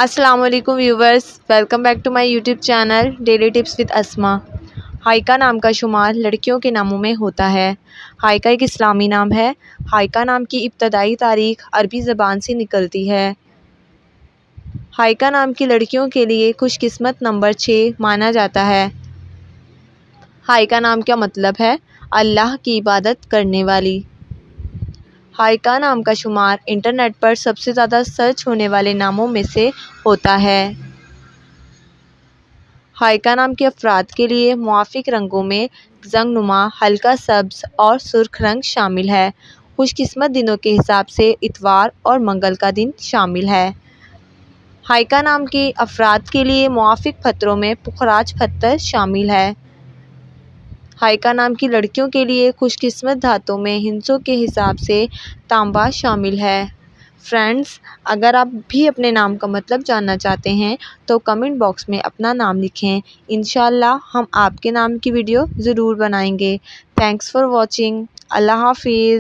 السلام علیکم viewers, welcome back to my YouTube channel daily tips with Asma. ہائیکا نام کا شمار لڑکیوں کے ناموں میں ہوتا ہے۔ ہائیکا ایک اسلامی نام ہے۔ ہائیکا نام کی ابتدائی تاریخ عربی زبان سے نکلتی ہے۔ ہائیکا نام کی لڑکیوں کے لیے خوش قسمت نمبر 6 مانا جاتا ہے۔ ہائیکا نام کا مطلب ہے اللہ کی عبادت کرنے والی۔ ہائیکا نام کا شمار انٹرنیٹ پر سب سے زیادہ سرچ ہونے والے ناموں میں سے ہوتا ہے۔ ہائیکا نام کے افراد کے لیے موافق رنگوں میں زنگ نما، ہلکا سبز اور سرخ رنگ شامل ہے۔ خوش قسمت دنوں کے حساب سے اتوار اور منگل کا دن شامل ہے۔ ہائیکا نام کے افراد کے لیے موافق پتھروں میں پخراج پتھر شامل ہے۔ ہائیکا نام کی لڑکیوں کے لیے خوش قسمت دھاتوں میں ہندسوں کے حساب سے تانبا شامل ہے۔ فرینڈز، اگر آپ بھی اپنے نام کا مطلب جاننا چاہتے ہیں تو کمنٹ باکس میں اپنا نام لکھیں۔ انشاءاللہ ہم آپ کے نام کی ویڈیو ضرور بنائیں گے۔ Thanks for watching. اللہ حافظ۔